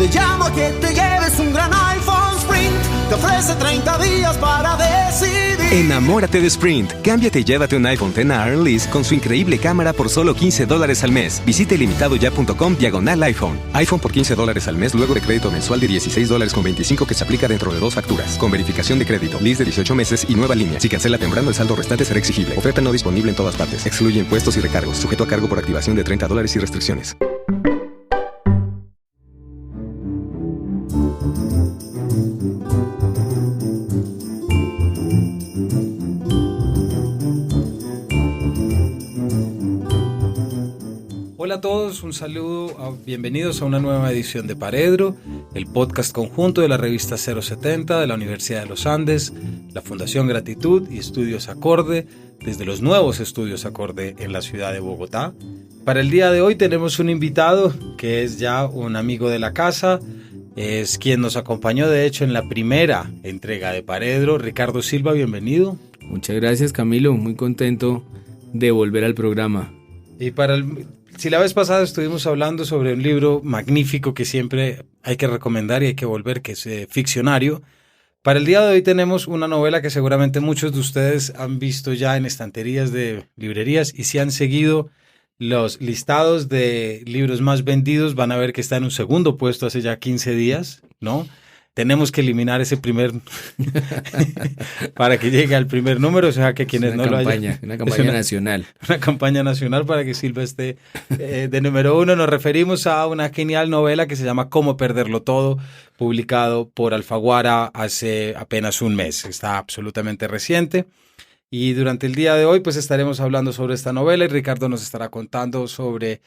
Te llamo a que te lleves un gran iPhone Sprint. Te ofrece 30 días para decidir. Enamórate de Sprint. Cámbiate y llévate un iPhone XR Lease con su increíble cámara por solo $15 al mes. Visite limitado.com/iPhone. iPhone por $15 al mes luego de crédito mensual de $16.25 que se aplica dentro de 2 facturas. Con verificación de crédito, lease de 18 meses y nueva línea. Si cancela temprano, el saldo restante será exigible. Oferta no disponible en todas partes. Excluye impuestos y recargos. Sujeto a cargo por activación de $30 y restricciones. Hola a todos, un saludo, bienvenidos a una nueva edición de Paredro, el podcast conjunto de la revista 070 de la Universidad de los Andes, la Fundación Gratitud y Estudios Acorde, desde los nuevos Estudios Acorde en la ciudad de Bogotá. Para el día de hoy tenemos un invitado que es ya un amigo de la casa, es quien nos acompañó de hecho en la primera entrega de Paredro. Ricardo Silva, bienvenido. Muchas gracias, Camilo, muy contento de volver al programa. Y si la vez pasada estuvimos hablando sobre un libro magnífico que siempre hay que recomendar y hay que volver, que es Ficcionario, para el día de hoy tenemos una novela que seguramente muchos de ustedes han visto ya en estanterías de librerías, y si han seguido los listados de libros más vendidos van a ver que está en un segundo puesto hace ya 15 días, ¿no? Tenemos que eliminar ese primer para que llegue al primer número, o sea que quienes no lo hayan. Una campaña nacional. Una campaña nacional para que Silva esté de número uno. Nos referimos a una genial novela que se llama Cómo perderlo todo, publicado por Alfaguara hace apenas un mes. Está absolutamente reciente. Y durante el día de hoy pues estaremos hablando sobre esta novela y Ricardo nos estará contando sobre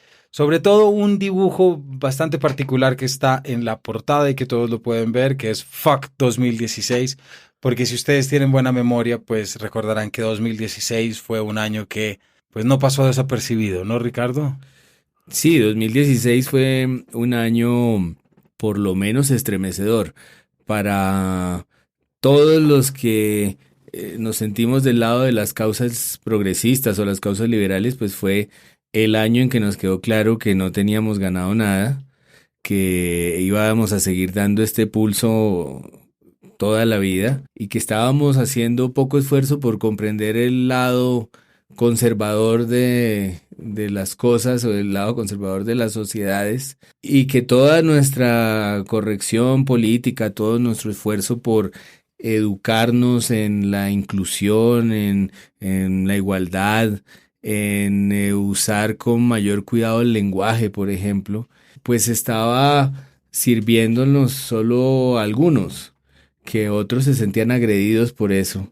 todo un dibujo bastante particular que está en la portada y que todos lo pueden ver, que es Fuck 2016, porque si ustedes tienen buena memoria pues recordarán que 2016 fue un año que pues no pasó desapercibido, ¿no, Ricardo? Sí, 2016 fue un año por lo menos estremecedor para todos los que nos sentimos del lado de las causas progresistas o las causas liberales. Pues fue el año en que nos quedó claro que no teníamos ganado nada, que íbamos a seguir dando este pulso toda la vida y que estábamos haciendo poco esfuerzo por comprender el lado conservador de las cosas o el lado conservador de las sociedades, y que toda nuestra corrección política, todo nuestro esfuerzo por educarnos en la inclusión, en la igualdad, en usar con mayor cuidado el lenguaje, por ejemplo, pues estaba sirviéndonos solo a algunos, que otros se sentían agredidos por eso,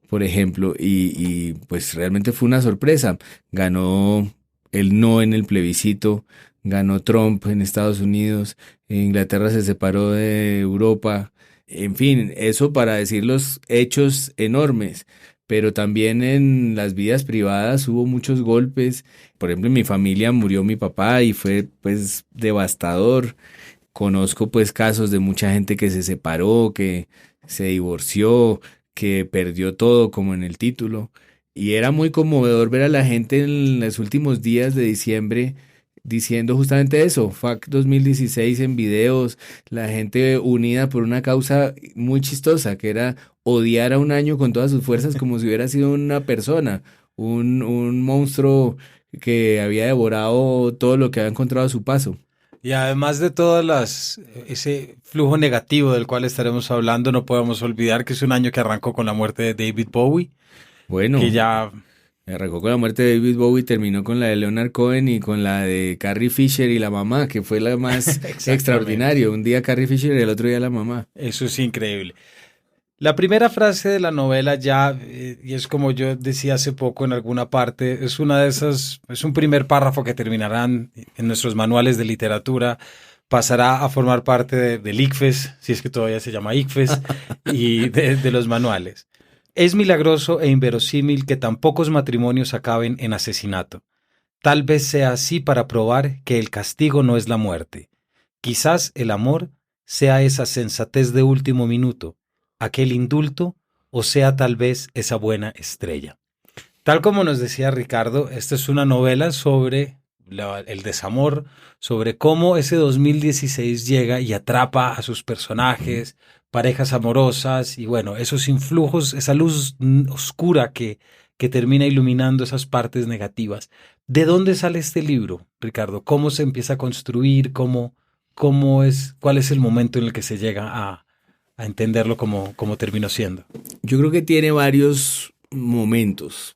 por ejemplo, y pues realmente fue una sorpresa. Ganó el no en el plebiscito, ganó Trump en Estados Unidos, Inglaterra se separó de Europa. En fin, eso para decir los hechos enormes, pero también en las vidas privadas hubo muchos golpes. Por ejemplo, en mi familia murió mi papá y fue pues devastador. Conozco pues casos de mucha gente que se separó, que se divorció, que perdió todo, como en el título. Y era muy conmovedor ver a la gente en los últimos días de diciembre diciendo justamente eso, Fuck 2016 en videos, la gente unida por una causa muy chistosa, que era odiar a un año con todas sus fuerzas como si hubiera sido una persona, un monstruo que había devorado todo lo que había encontrado a su paso. Y además de ese flujo negativo del cual estaremos hablando, no podemos olvidar que es un año que arrancó con la muerte de David Bowie. Bueno, que ya arrancó con la muerte de David Bowie, terminó con la de Leonard Cohen y con la de Carrie Fisher y la mamá, que fue la más extraordinaria. Un día Carrie Fisher y el otro día la mamá. Eso es increíble. La primera frase de la novela ya, y es como yo decía hace poco en alguna parte, es una de esas, es un primer párrafo que terminarán en nuestros manuales de literatura, pasará a formar parte del ICFES, si es que todavía se llama ICFES, y de los manuales. Es milagroso e inverosímil que tan pocos matrimonios acaben en asesinato. Tal vez sea así para probar que el castigo no es la muerte. Quizás el amor sea esa sensatez de último minuto, aquel indulto, o sea tal vez esa buena estrella. Tal como nos decía Ricardo, esta es una novela sobre el desamor, sobre cómo ese 2016 llega y atrapa a sus personajes, parejas amorosas y bueno, esos influjos, esa luz oscura que termina iluminando esas partes negativas. ¿De dónde sale este libro, Ricardo? ¿Cómo se empieza a construir? ¿Cuál es el momento en el que se llega a entenderlo como terminó siendo? Yo creo que tiene varios momentos.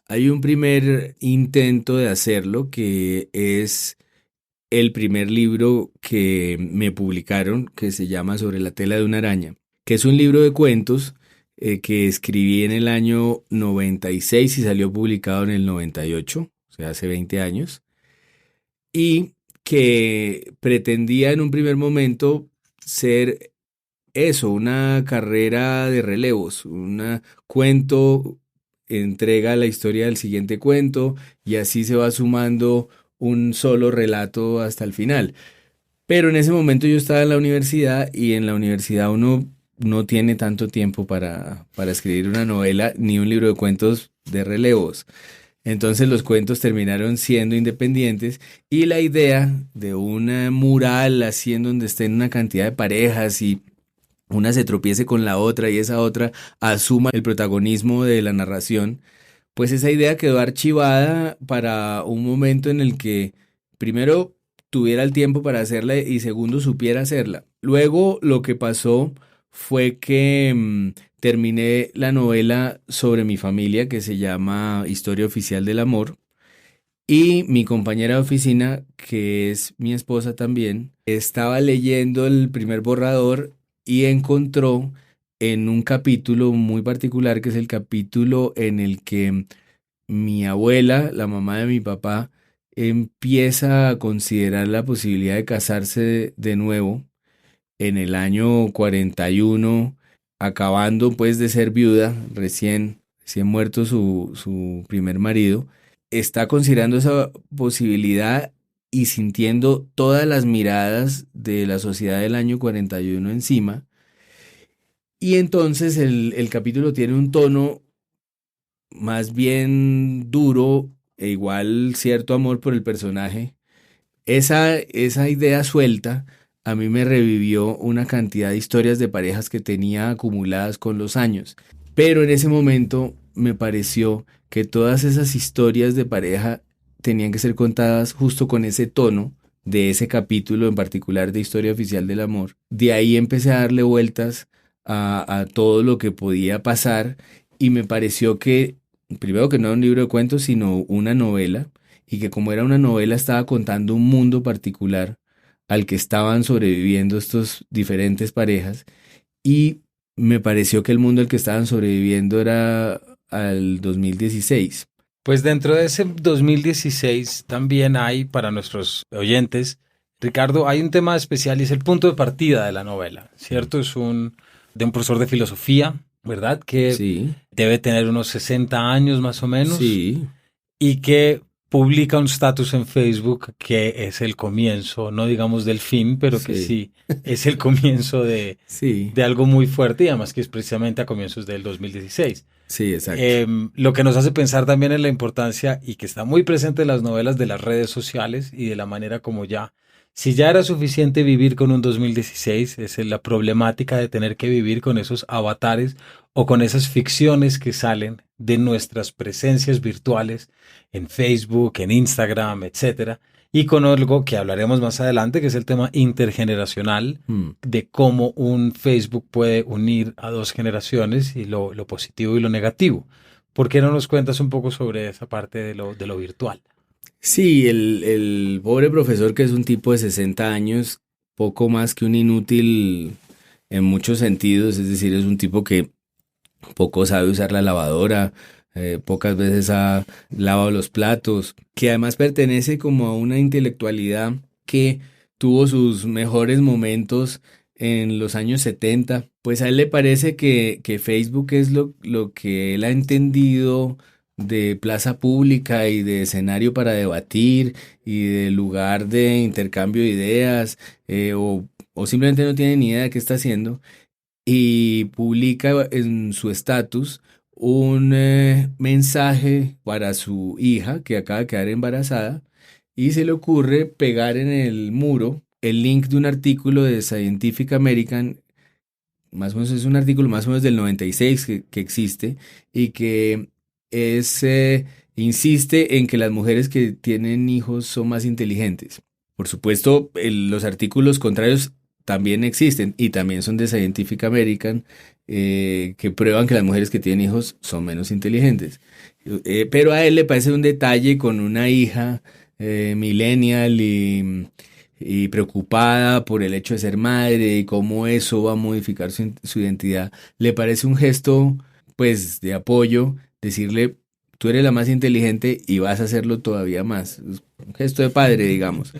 Hay un primer intento de hacerlo que es el primer libro que me publicaron, que se llama Sobre la tela de una araña, que es un libro de cuentos que escribí en el año 96 y salió publicado en el 98, o sea, hace 20 años, y que pretendía en un primer momento ser eso, una carrera de relevos, un cuento entrega la historia del siguiente cuento y así se va sumando un solo relato hasta el final. Pero en ese momento yo estaba en la universidad y en la universidad uno no tiene tanto tiempo para escribir una novela ni un libro de cuentos de relevos. Entonces los cuentos terminaron siendo independientes y la idea de una mural así en donde estén una cantidad de parejas y una se tropiece con la otra y esa otra asuma el protagonismo de la narración, pues esa idea quedó archivada para un momento en el que primero tuviera el tiempo para hacerla y segundo supiera hacerla. Luego lo que pasó fue que terminé la novela sobre mi familia que se llama Historia Oficial del Amor y mi compañera de oficina, que es mi esposa también, estaba leyendo el primer borrador y encontró en un capítulo muy particular, que es el capítulo en el que mi abuela, la mamá de mi papá, empieza a considerar la posibilidad de casarse de nuevo en el año 41, acabando pues de ser viuda, recién muerto su primer marido, está considerando esa posibilidad y sintiendo todas las miradas de la sociedad del año 41 encima. Y entonces el capítulo tiene un tono más bien duro e igual cierto amor por el personaje. Esa idea suelta a mí me revivió una cantidad de historias de parejas que tenía acumuladas con los años. Pero en ese momento me pareció que todas esas historias de pareja tenían que ser contadas justo con ese tono de ese capítulo en particular de Historia Oficial del Amor. De ahí empecé a darle vueltas a todo lo que podía pasar y me pareció que, primero que no era un libro de cuentos, sino una novela, y que como era una novela estaba contando un mundo particular al que estaban sobreviviendo estos diferentes parejas, y me pareció que el mundo al que estaban sobreviviendo era al 2016. Pues dentro de ese 2016 también hay, para nuestros oyentes, Ricardo, hay un tema especial y es el punto de partida de la novela, ¿cierto? Es de un profesor de filosofía, ¿verdad? Que Sí. debe tener unos 60 años más o menos. Sí. Y que publica un status en Facebook que es el comienzo, no digamos del fin, pero que sí es el comienzo de algo muy fuerte y además que es precisamente a comienzos del 2016. Sí, exacto. Lo que nos hace pensar también en la importancia y que está muy presente en las novelas de las redes sociales y de la manera como si ya era suficiente vivir con un 2016, es la problemática de tener que vivir con esos avatares o con esas ficciones que salen de nuestras presencias virtuales en Facebook, en Instagram, etcétera, y con algo que hablaremos más adelante, que es el tema intergeneracional, de cómo un Facebook puede unir a dos generaciones y lo positivo y lo negativo. ¿Por qué no nos cuentas un poco sobre esa parte de lo virtual? Sí, el pobre profesor, que es un tipo de 60 años, poco más que un inútil en muchos sentidos, es decir, es un tipo que poco sabe usar la lavadora, pocas veces ha lavado los platos, que además pertenece como a una intelectualidad que tuvo sus mejores momentos en los años 70, pues a él le parece que Facebook es lo que él ha entendido de plaza pública y de escenario para debatir y de lugar de intercambio de ideas, o simplemente no tiene ni idea de qué está haciendo, y publica en su estatus un mensaje para su hija que acaba de quedar embarazada y se le ocurre pegar en el muro el link de un artículo de Scientific American, más o menos es un artículo más o menos del 96 que existe y que insiste en que las mujeres que tienen hijos son más inteligentes. Por supuesto, los artículos contrarios también existen y también son de Scientific American, que prueban que las mujeres que tienen hijos son menos inteligentes. Pero a él le parece un detalle con una hija millennial y preocupada por el hecho de ser madre y cómo eso va a modificar su identidad. Le parece un gesto, pues, de apoyo, decirle, tú eres la más inteligente y vas a hacerlo todavía más. Es un gesto de padre, digamos.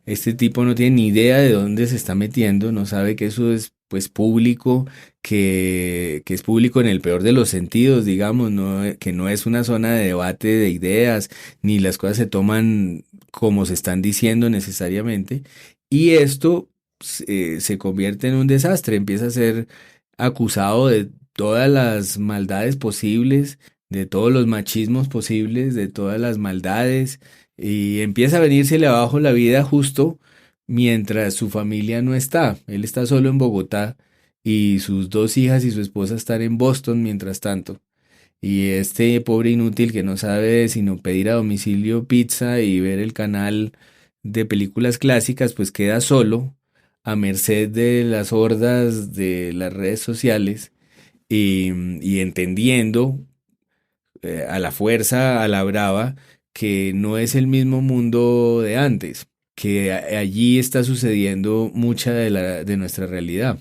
Este tipo no tiene ni idea de dónde se está metiendo, no sabe que eso es, pues, público, que es público en el peor de los sentidos, digamos, que no es una zona de debate de ideas, ni las cosas se toman como se están diciendo necesariamente, y esto se convierte en un desastre, empieza a ser acusado de todas las maldades posibles, de todos los machismos posibles, de todas las maldades, y empieza a venírsele abajo la vida justo mientras su familia no está. Él está solo en Bogotá y sus 2 hijas y su esposa están en Boston mientras tanto. Y este pobre inútil que no sabe sino pedir a domicilio pizza y ver el canal de películas clásicas, pues queda solo, a merced de las hordas de las redes sociales y entendiendo a la fuerza, a la brava, que no es el mismo mundo de antes, que allí está sucediendo mucha de nuestra realidad.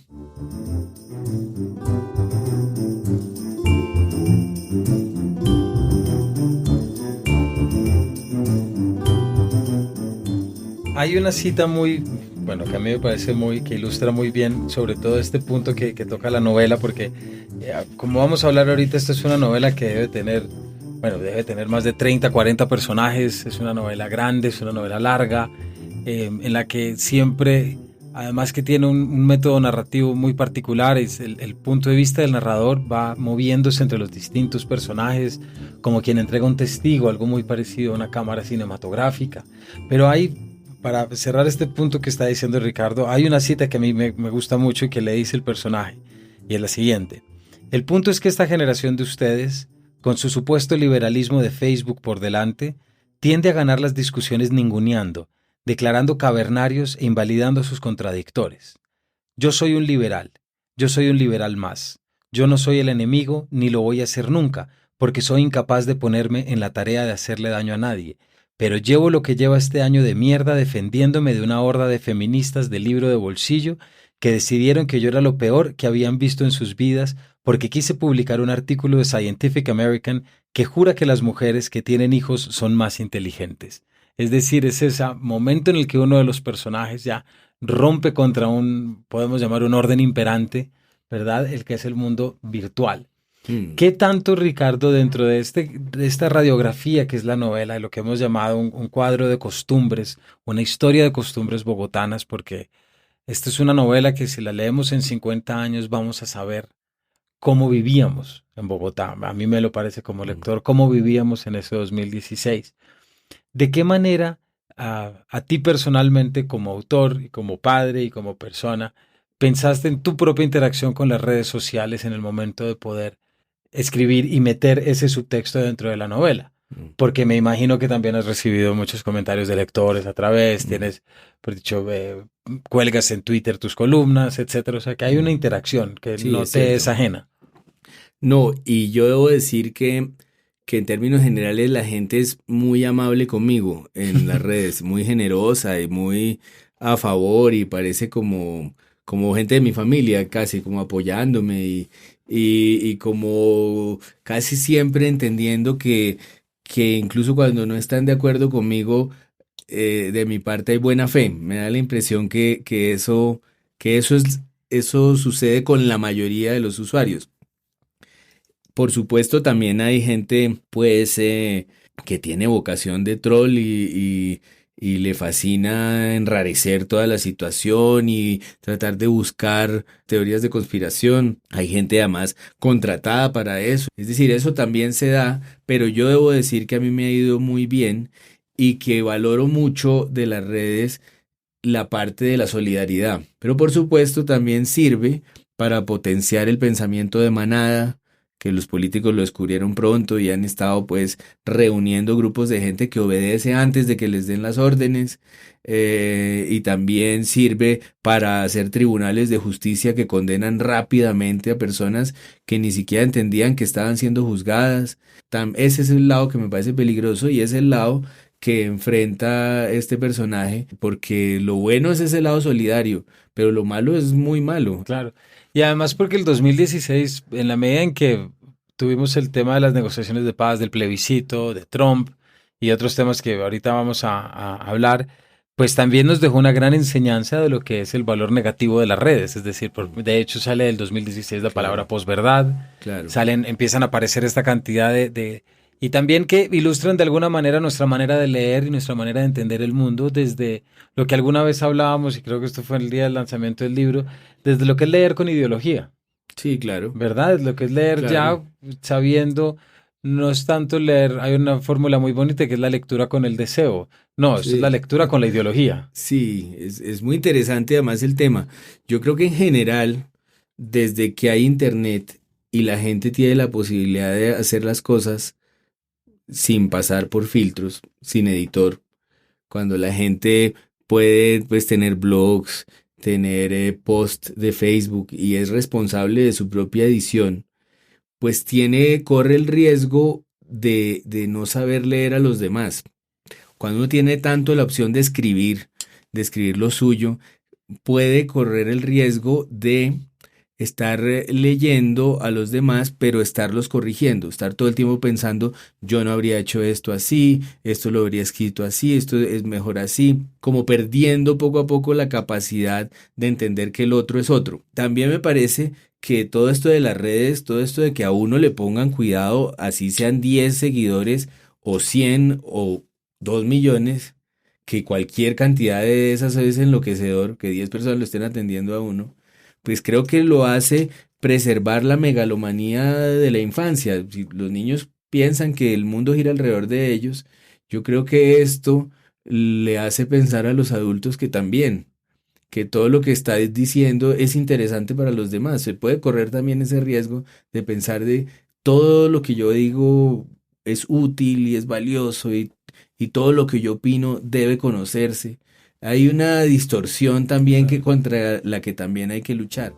Hay una cita muy, bueno, que a mí me parece que ilustra muy bien sobre todo este punto que toca la novela, porque como vamos a hablar ahorita, esta es una novela que debe tener más de 30, 40 personajes, es una novela grande, es una novela larga, en la que siempre, además que tiene un método narrativo muy particular, es el punto de vista del narrador va moviéndose entre los distintos personajes, como quien entrega un testigo, algo muy parecido a una cámara cinematográfica, pero para cerrar este punto que está diciendo Ricardo, hay una cita que a mí me gusta mucho y que le dice el personaje, y es la siguiente: el punto es que esta generación de ustedes, con su supuesto liberalismo de Facebook por delante, tiende a ganar las discusiones ninguneando, declarando cavernarios e invalidando a sus contradictores. Yo soy un liberal más. Yo no soy el enemigo, ni lo voy a ser nunca, porque soy incapaz de ponerme en la tarea de hacerle daño a nadie. Pero llevo lo que lleva este año de mierda defendiéndome de una horda de feministas de libro de bolsillo que decidieron que yo era lo peor que habían visto en sus vidas porque quise publicar un artículo de Scientific American que jura que las mujeres que tienen hijos son más inteligentes. Es decir, es ese momento en el que uno de los personajes ya rompe contra podemos llamar un orden imperante, ¿verdad? El que es el mundo virtual. ¿Qué tanto, Ricardo, dentro de esta radiografía que es la novela, de lo que hemos llamado un cuadro de costumbres, una historia de costumbres bogotanas, porque esta es una novela que si la leemos en 50 años vamos a saber cómo vivíamos en Bogotá? A mí me lo parece como lector, cómo vivíamos en ese 2016. ¿De qué manera a ti personalmente, como autor y como padre y como persona, pensaste en tu propia interacción con las redes sociales en el momento de poder escribir y meter ese subtexto dentro de la novela? Porque me imagino que también has recibido muchos comentarios de lectores a través, tienes, por dicho, cuelgas en Twitter tus columnas, etcétera. O sea, que hay una interacción que Sí, no te es ajena. No, y yo debo decir que en términos generales la gente es muy amable conmigo en las redes, muy generosa y muy a favor y parece como gente de mi familia, casi como apoyándome y como casi siempre entendiendo que incluso cuando no están de acuerdo conmigo, de mi parte hay buena fe. Me da la impresión que eso sucede con la mayoría de los usuarios. Por supuesto, también hay gente, pues, que tiene vocación de troll y le fascina enrarecer toda la situación y tratar de buscar teorías de conspiración. Hay gente además contratada para eso. Es decir, eso también se da, pero yo debo decir que a mí me ha ido muy bien y que valoro mucho de las redes la parte de la solidaridad. Pero por supuesto también sirve para potenciar el pensamiento de manada, que los políticos lo descubrieron pronto y han estado pues reuniendo grupos de gente que obedece antes de que les den las órdenes, y también sirve para hacer tribunales de justicia que condenan rápidamente a personas que ni siquiera entendían que estaban siendo juzgadas. Ese es el lado que me parece peligroso y es el lado que enfrenta este personaje, porque lo bueno es ese lado solidario, pero lo malo es muy malo. Claro. Y además porque el 2016, en la medida en que tuvimos el tema de las negociaciones de paz, del plebiscito, de Trump y otros temas que ahorita vamos a hablar, pues también nos dejó una gran enseñanza de lo que es el valor negativo de las redes. Es decir, de hecho sale del 2016 la palabra posverdad, Claro. empiezan a aparecer esta cantidad y también que ilustran de alguna manera nuestra manera de leer y nuestra manera de entender el mundo desde lo que alguna vez hablábamos, y creo que esto fue el día del lanzamiento del libro, desde lo que es leer con ideología, Sí, claro. ¿verdad? Es lo que es leer Claro. ya sabiendo, no es tanto leer, hay una fórmula muy bonita que es la lectura con el deseo. No, esto es la Sí. lectura con la ideología. Sí, es muy interesante además el tema. Yo creo que en general, desde que hay internet y la gente tiene la posibilidad de hacer las cosas sin pasar por filtros, sin editor, cuando la gente puede pues tener blogs, tener post de Facebook y es responsable de su propia edición, pues corre el riesgo de no saber leer a los demás. Cuando uno tiene tanto la opción de escribir lo suyo, puede correr el riesgo de estar leyendo a los demás, pero estarlos corrigiendo, estar todo el tiempo pensando, yo no habría hecho esto así, esto lo habría escrito así, esto es mejor así, como perdiendo poco a poco la capacidad de entender que el otro es otro. También me parece que todo esto de las redes, todo esto de que a uno le pongan cuidado, así sean 10 seguidores o 100 o 2 millones, que cualquier cantidad de esas es enloquecedor, que 10 personas lo estén atendiendo a uno, pues creo que lo hace preservar la megalomanía de la infancia. Si los niños piensan que el mundo gira alrededor de ellos, yo creo que esto le hace pensar a los adultos que también, que todo lo que está diciendo es interesante para los demás. Se puede correr también ese riesgo de pensar de todo lo que yo digo es útil y es valioso y todo lo que yo opino debe conocerse. Hay una distorsión también que contra la que también hay que luchar.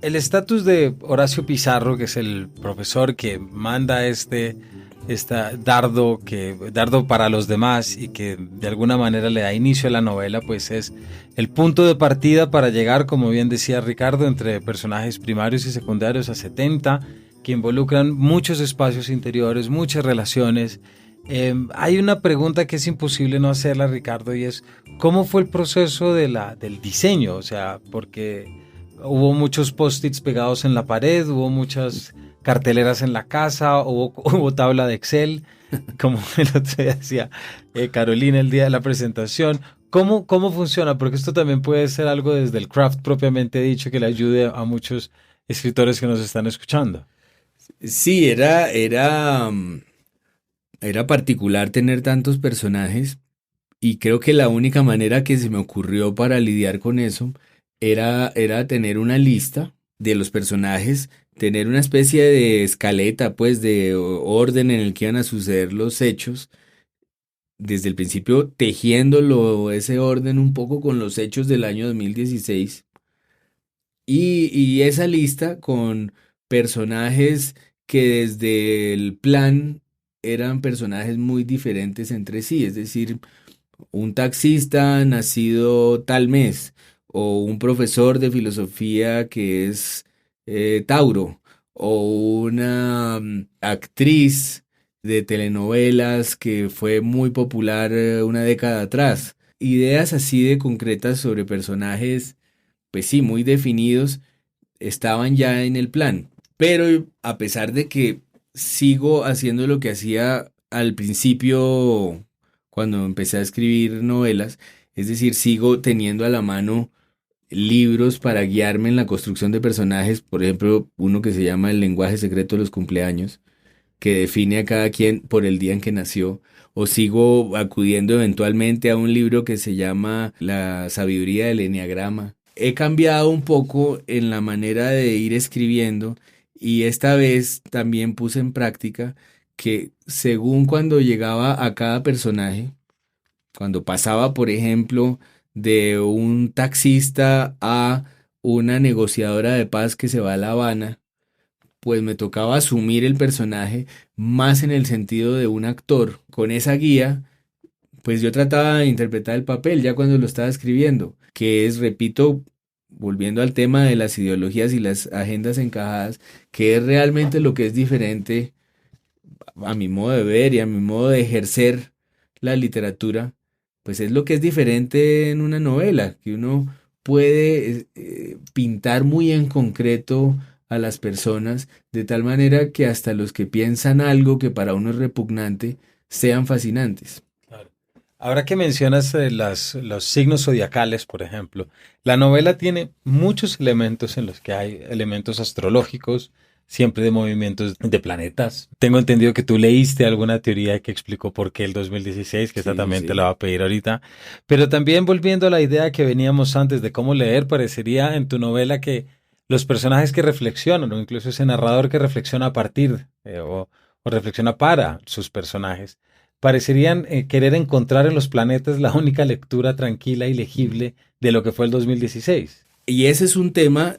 El estatus de Horacio Pizarro, que es el profesor que manda dardo para los demás y que de alguna manera le da inicio a la novela, pues es el punto de partida para llegar, como bien decía Ricardo, entre personajes primarios y secundarios a 70, que involucran muchos espacios interiores, muchas relaciones. Hay una pregunta que es imposible no hacerla, Ricardo, y es ¿cómo fue el proceso del diseño? O sea, porque hubo muchos post-its pegados en la pared, hubo muchas carteleras en la casa, hubo tabla de Excel, como el otro día decía Carolina el día de la presentación. ¿Cómo funciona? Porque esto también puede ser algo desde el craft propiamente dicho que le ayude a muchos escritores que nos están escuchando. Sí, era particular tener tantos personajes y creo que la única manera que se me ocurrió para lidiar con eso era tener una lista de los personajes, tener una especie de escaleta, pues, de orden en el que iban a suceder los hechos, desde el principio tejiéndolo ese orden un poco con los hechos del año 2016 y esa lista con personajes que desde el plan eran personajes muy diferentes entre sí, es decir, un taxista nacido tal mes o un profesor de filosofía que es Tauro o una actriz de telenovelas que fue muy popular una década atrás. Ideas así de concretas sobre personajes, pues sí, muy definidos, estaban ya en el plan. Pero a pesar de que sigo haciendo lo que hacía al principio cuando empecé a escribir novelas, es decir, sigo teniendo a la mano libros para guiarme en la construcción de personajes, por ejemplo, uno que se llama El lenguaje secreto de los cumpleaños, que define a cada quien por el día en que nació, o sigo acudiendo eventualmente a un libro que se llama La sabiduría del eneagrama. He cambiado un poco en la manera de ir escribiendo y esta vez también puse en práctica que según cuando llegaba a cada personaje, cuando pasaba, por ejemplo, de un taxista a una negociadora de paz que se va a La Habana, pues me tocaba asumir el personaje más en el sentido de un actor. Con esa guía, pues yo trataba de interpretar el papel ya cuando lo estaba escribiendo, que es, repito, volviendo al tema de las ideologías y las agendas encajadas, que es realmente lo que es diferente a mi modo de ver y a mi modo de ejercer la literatura, pues es lo que es diferente en una novela, que uno puede pintar muy en concreto a las personas, de tal manera que hasta los que piensan algo que para uno es repugnante, sean fascinantes. Claro. Ahora que mencionas los signos zodiacales, por ejemplo, la novela tiene muchos elementos en los que hay elementos astrológicos, siempre de movimientos de planetas. Tengo entendido que tú leíste alguna teoría que explicó por qué el 2016, que esta Sí, también sí. te la va a pedir ahorita. Pero también volviendo a la idea que veníamos antes de cómo leer, parecería en tu novela que los personajes que reflexionan, o incluso ese narrador que reflexiona a partir o reflexiona para sus personajes, parecerían querer encontrar en los planetas la única lectura tranquila y legible de lo que fue el 2016. Y ese es un tema,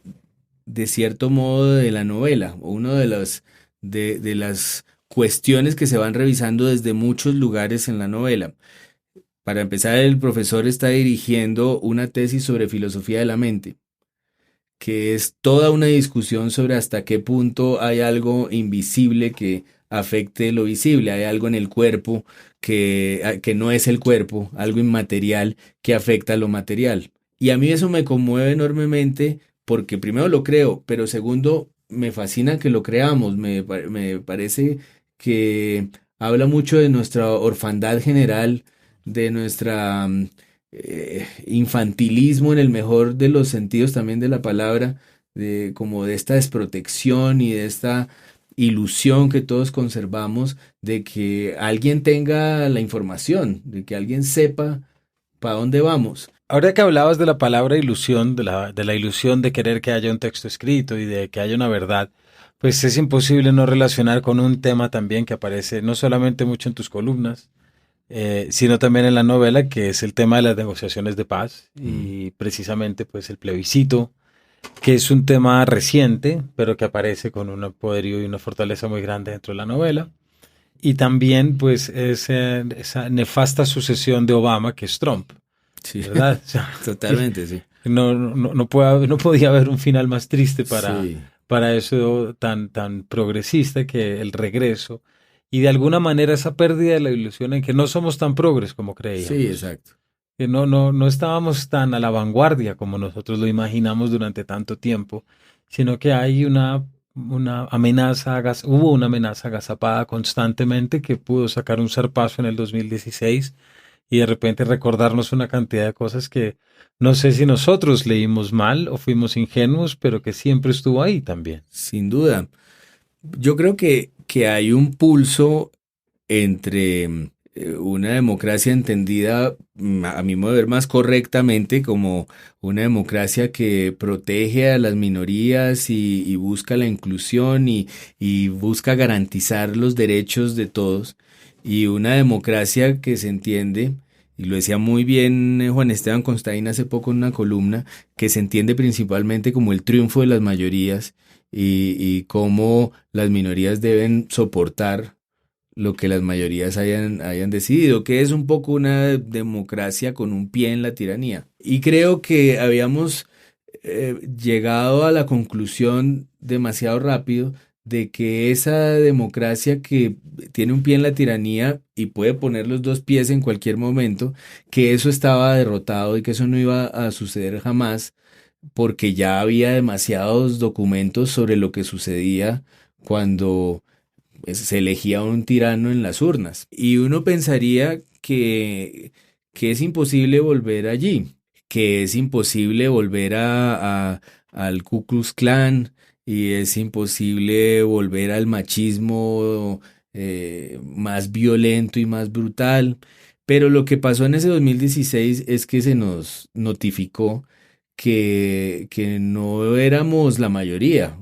de cierto modo, de la novela, o uno de las cuestiones que se van revisando desde muchos lugares en la novela. Para empezar, el profesor está dirigiendo una tesis sobre filosofía de la mente, que es toda una discusión sobre hasta qué punto hay algo invisible que afecte lo visible, hay algo en el cuerpo que no es el cuerpo, algo inmaterial que afecta lo material. Y a mí eso me conmueve enormemente porque primero lo creo, pero segundo me fascina que lo creamos, me parece que habla mucho de nuestra orfandad general, de nuestra infantilismo en el mejor de los sentidos también de la palabra, de como de esta desprotección y de esta ilusión que todos conservamos de que alguien tenga la información, de que alguien sepa para dónde vamos. Ahora que hablabas de la palabra ilusión, de la ilusión de querer que haya un texto escrito y de que haya una verdad, pues es imposible no relacionar con un tema también que aparece no solamente mucho en tus columnas, sino también en la novela, que es el tema de las negociaciones de paz y precisamente pues el plebiscito, que es un tema reciente, pero que aparece con un poderío y una fortaleza muy grande dentro de la novela. Y también pues esa nefasta sucesión de Obama, que es Trump, Sí, ¿verdad? O sea, totalmente, sí. no podía haber un final más triste Sí, para eso tan progresista que el regreso. Y de alguna manera esa pérdida de la ilusión en que no somos tan progres como creíamos. sí, exacto. Que no estábamos tan a la vanguardia como nosotros lo imaginamos durante tanto tiempo, sino que hay una amenaza, hubo una amenaza agazapada constantemente que pudo sacar un zarpazo en el 2016 y de repente recordarnos una cantidad de cosas que no sé si nosotros leímos mal o fuimos ingenuos, pero que siempre estuvo ahí también. Sin duda. Yo creo que hay un pulso entre una democracia entendida, a mi modo de ver, más correctamente como una democracia que protege a las minorías y busca la inclusión y busca garantizar los derechos de todos, y una democracia que se entiende, y lo decía muy bien Juan Esteban Constaín hace poco en una columna, que se entiende principalmente como el triunfo de las mayorías y cómo las minorías deben soportar lo que las mayorías hayan decidido, que es un poco una democracia con un pie en la tiranía. Y creo que habíamos llegado a la conclusión demasiado rápido de que esa democracia que tiene un pie en la tiranía y puede poner los dos pies en cualquier momento, que eso estaba derrotado y que eso no iba a suceder jamás, porque ya había demasiados documentos sobre lo que sucedía cuando se elegía un tirano en las urnas. Y uno pensaría que es imposible volver allí, que es imposible volver al Ku Klux Klan y es imposible volver al machismo más violento y más brutal. Pero lo que pasó en ese 2016 es que se nos notificó que no éramos la mayoría.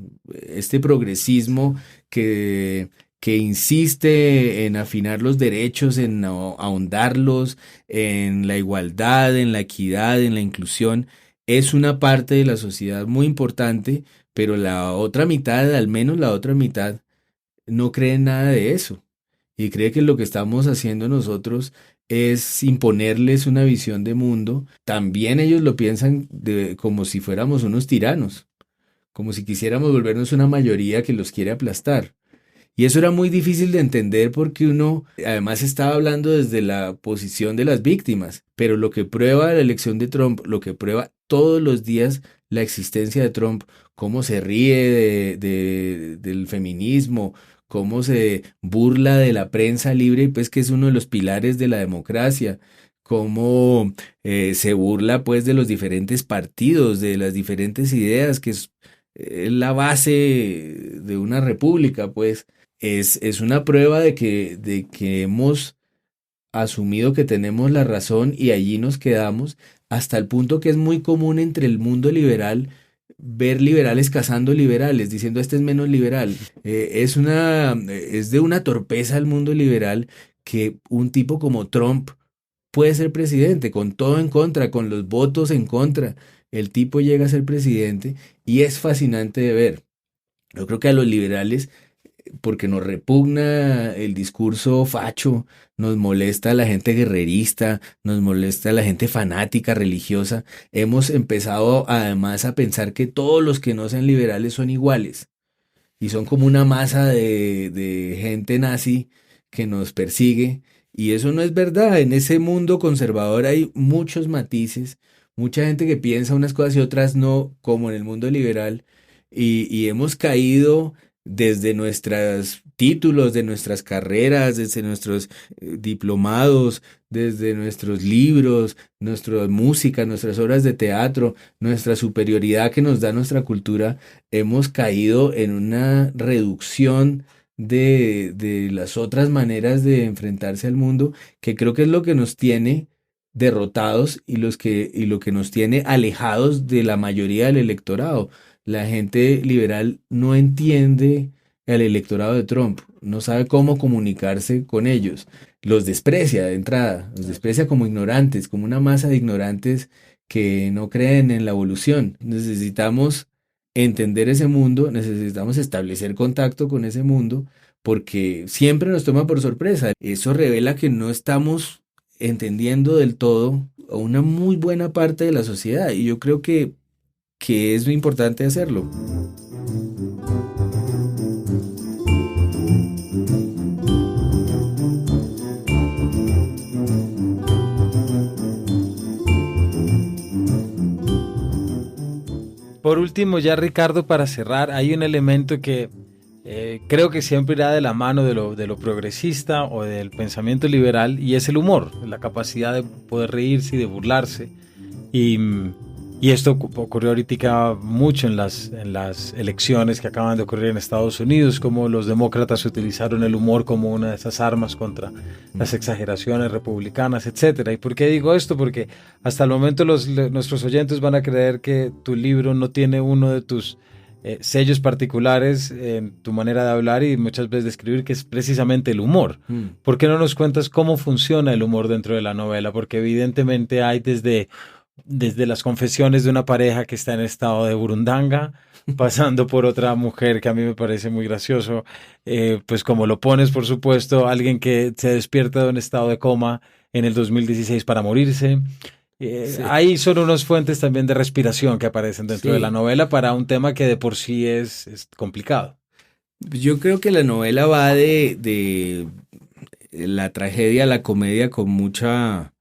Este progresismo que insiste en afinar los derechos, en ahondarlos, en la igualdad, en la equidad, en la inclusión, es una parte de la sociedad muy importante, pero la otra mitad, al menos la otra mitad, no cree en nada de eso y cree que lo que estamos haciendo nosotros es imponerles una visión de mundo. También ellos lo piensan como si fuéramos unos tiranos, como si quisiéramos volvernos una mayoría que los quiere aplastar. Y eso era muy difícil de entender porque uno además estaba hablando desde la posición de las víctimas, pero lo que prueba la elección de Trump, lo que prueba todos los días la existencia de Trump, cómo se ríe del feminismo, cómo se burla de la prensa libre, pues que es uno de los pilares de la democracia, cómo se burla pues de los diferentes partidos, de las diferentes ideas, que es la base de una república, pues es una prueba de que hemos asumido que tenemos la razón y allí nos quedamos, hasta el punto que es muy común entre el mundo liberal ver liberales cazando liberales, diciendo este es menos liberal. Es de una torpeza el mundo liberal que un tipo como Trump puede ser presidente, con todo en contra, con los votos en contra. El tipo llega a ser presidente y es fascinante de ver. Yo creo que a los liberales, porque nos repugna el discurso facho, nos molesta la gente guerrerista, nos molesta la gente fanática, religiosa. Hemos empezado además a pensar que todos los que no sean liberales son iguales y son como una masa de gente nazi que nos persigue. Y eso no es verdad. En ese mundo conservador hay muchos matices, mucha gente que piensa unas cosas y otras no, como en el mundo liberal. Y hemos caído desde nuestros títulos, de nuestras carreras, desde nuestros diplomados, desde nuestros libros, nuestra música, nuestras obras de teatro, nuestra superioridad que nos da nuestra cultura, hemos caído en una reducción de las otras maneras de enfrentarse al mundo, que creo que es lo que nos tiene derrotados y lo que nos tiene alejados de la mayoría del electorado. La gente liberal no entiende al electorado de Trump, no sabe cómo comunicarse con ellos, los desprecia de entrada, los desprecia como ignorantes, como una masa de ignorantes que no creen en la evolución. Necesitamos entender ese mundo, necesitamos establecer contacto con ese mundo, porque siempre nos toma por sorpresa. Eso revela que no estamos entendiendo del todo a una muy buena parte de la sociedad, y yo creo que es muy importante hacerlo. Por último, ya Ricardo, para cerrar, hay un elemento que creo que siempre irá de la mano de lo progresista o del pensamiento liberal, y es el humor, la capacidad de poder reírse y de burlarse. Y esto ocurrió ahorita mucho en las elecciones que acaban de ocurrir en Estados Unidos, como los demócratas utilizaron el humor como una de esas armas contra las exageraciones republicanas, etcétera. ¿Y por qué digo esto? Porque hasta el momento nuestros oyentes van a creer que tu libro no tiene uno de tus sellos particulares en tu manera de hablar y muchas veces de escribir, que es precisamente el humor. ¿Por qué no nos cuentas cómo funciona el humor dentro de la novela? Porque evidentemente hay desde las confesiones de una pareja que está en estado de burundanga, pasando por otra mujer que a mí me parece muy gracioso, pues como lo pones, por supuesto, alguien que se despierta de un estado de coma en el 2016 para morirse. Sí. Ahí son unas fuentes también de respiración que aparecen dentro de la novela para un tema que de por sí es complicado. Yo creo que la novela va de la tragedia a la comedia con mucha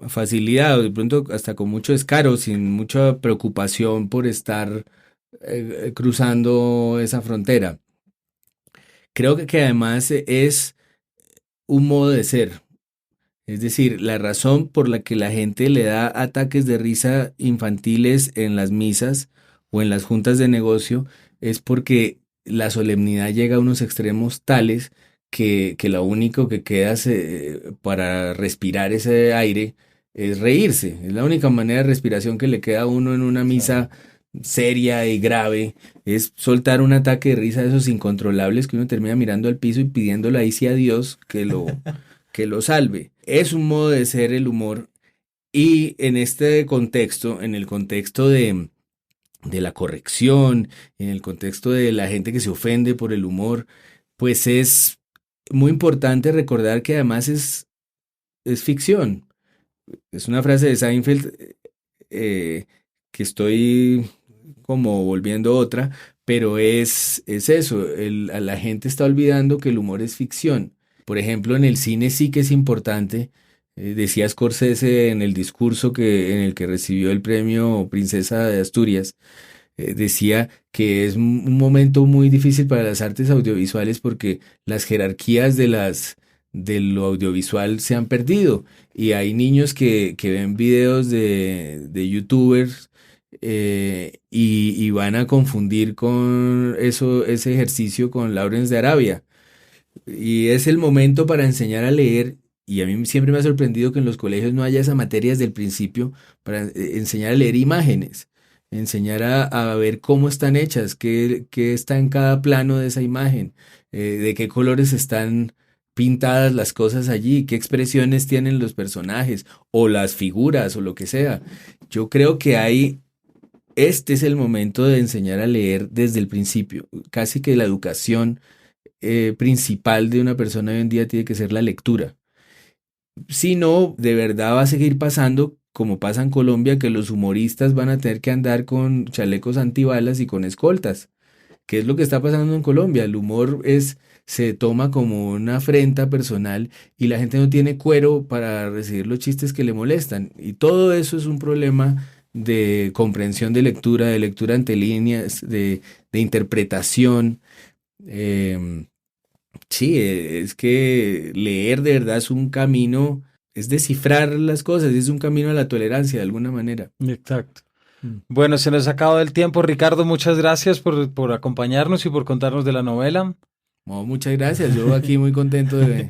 facilidad, de pronto hasta con mucho descaro, sin mucha preocupación por estar cruzando esa frontera. Creo que además es un modo de ser. Es decir, la razón por la que la gente le da ataques de risa infantiles en las misas o en las juntas de negocio es porque la solemnidad llega a unos extremos tales que lo único que queda para respirar ese aire es reírse. Es la única manera de respiración que le queda a uno en una misa seria y grave, es soltar un ataque de risa de esos incontrolables que uno termina mirando al piso y pidiéndole ahí sí a Dios que lo salve. Es un modo de ser el humor, y en este contexto, en el contexto de la corrección, en el contexto de la gente que se ofende por el humor, pues es muy importante recordar que además es ficción. Es una frase de Seinfeld que estoy como volviendo otra, pero es eso, la gente está olvidando que el humor es ficción. Por ejemplo, en el cine sí que es importante, decía Scorsese en el discurso en el que recibió el premio Princesa de Asturias, decía que es un momento muy difícil para las artes audiovisuales porque las jerarquías de lo audiovisual se han perdido, y hay niños que ven videos de youtubers y van a confundir con ese ejercicio con Lawrence de Arabia, y es el momento para enseñar a leer. Y a mí siempre me ha sorprendido que en los colegios no haya esa materia desde el principio para enseñar a leer imágenes, enseñar a ver cómo están hechas, qué está en cada plano de esa imagen, de qué colores están pintadas las cosas allí, qué expresiones tienen los personajes o las figuras o lo que sea. Yo creo que este es el momento de enseñar a leer desde el principio. Casi que la educación principal de una persona hoy en día tiene que ser la lectura. Si no, de verdad va a seguir pasando como pasa en Colombia, que los humoristas van a tener que andar con chalecos antibalas y con escoltas. ¿Qué es lo que está pasando en Colombia? El humor se toma como una afrenta personal y la gente no tiene cuero para recibir los chistes que le molestan. Y todo eso es un problema de comprensión de lectura entre líneas, de interpretación. Sí, es que leer de verdad es un camino, es descifrar las cosas, es un camino a la tolerancia de alguna manera. Exacto. Bueno, se nos ha acabado el tiempo. Ricardo, muchas gracias por acompañarnos y por contarnos de la novela. Oh, muchas gracias, yo aquí muy contento de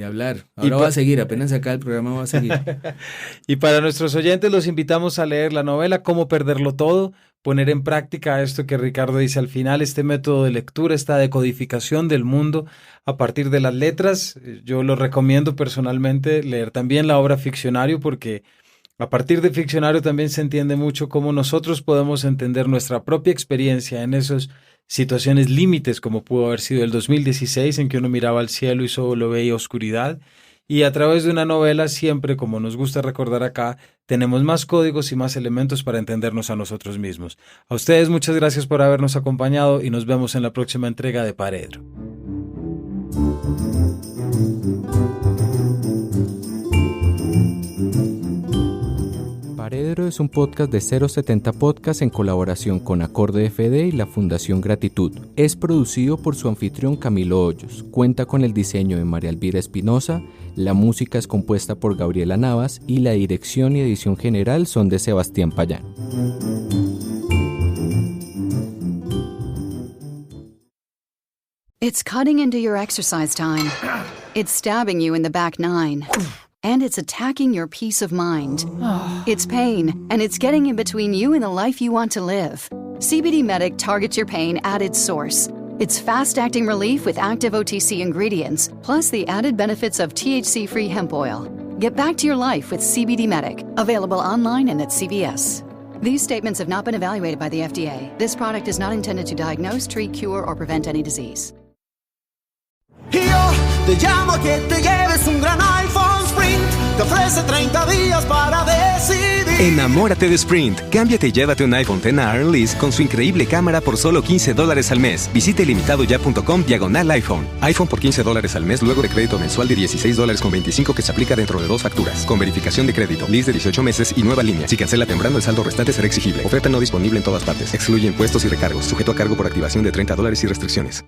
hablar. Ahora va a seguir, apenas acá el programa va a seguir. Y para nuestros oyentes los invitamos a leer la novela Cómo perderlo todo, poner en práctica esto que Ricardo dice al final, este método de lectura, esta decodificación del mundo a partir de las letras. Yo lo recomiendo personalmente leer también la obra Ficcionario, porque a partir de Ficcionario también se entiende mucho cómo nosotros podemos entender nuestra propia experiencia en esas situaciones límites, como pudo haber sido el 2016, en que uno miraba al cielo y solo veía oscuridad. Y a través de una novela siempre, como nos gusta recordar acá, tenemos más códigos y más elementos para entendernos a nosotros mismos. A ustedes muchas gracias por habernos acompañado y nos vemos en la próxima entrega de Paredro. Paredro es un podcast de 070 Podcast en colaboración con Acorde FD y la Fundación Gratitud. Es producido por su anfitrión Camilo Hoyos. Cuenta con el diseño de María Elvira Espinosa, la música es compuesta por Gabriela Navas y la dirección y edición general son de Sebastián Payán. It's cutting into your exercise time. It's stabbing you in the back nine. And it's attacking your peace of mind. It's pain, and it's getting in between you and the life you want to live. CBD Medic targets your pain at its source. It's fast-acting relief with active OTC ingredients, plus the added benefits of THC-free hemp oil. Get back to your life with CBD Medic, available online and at CVS. These statements have not been evaluated by the FDA. This product is not intended to diagnose, treat, cure, or prevent any disease. Y yo te llamo a que te lleves un gran iPhone Sprint. Te ofrece 30 días para decidir. Enamórate de Sprint. Cámbiate y llévate un iPhone XR Lease con su increíble cámara por solo $15 al mes. Visite limitadoya.com/iPhone. iPhone por $15 al mes luego de crédito mensual de $16.25 que se aplica dentro de 2 facturas. Con verificación de crédito, lease de 18 meses y nueva línea. Si cancela temprano, el saldo restante será exigible. Oferta no disponible en todas partes. Excluye impuestos y recargos. Sujeto a cargo por activación de $30 y restricciones.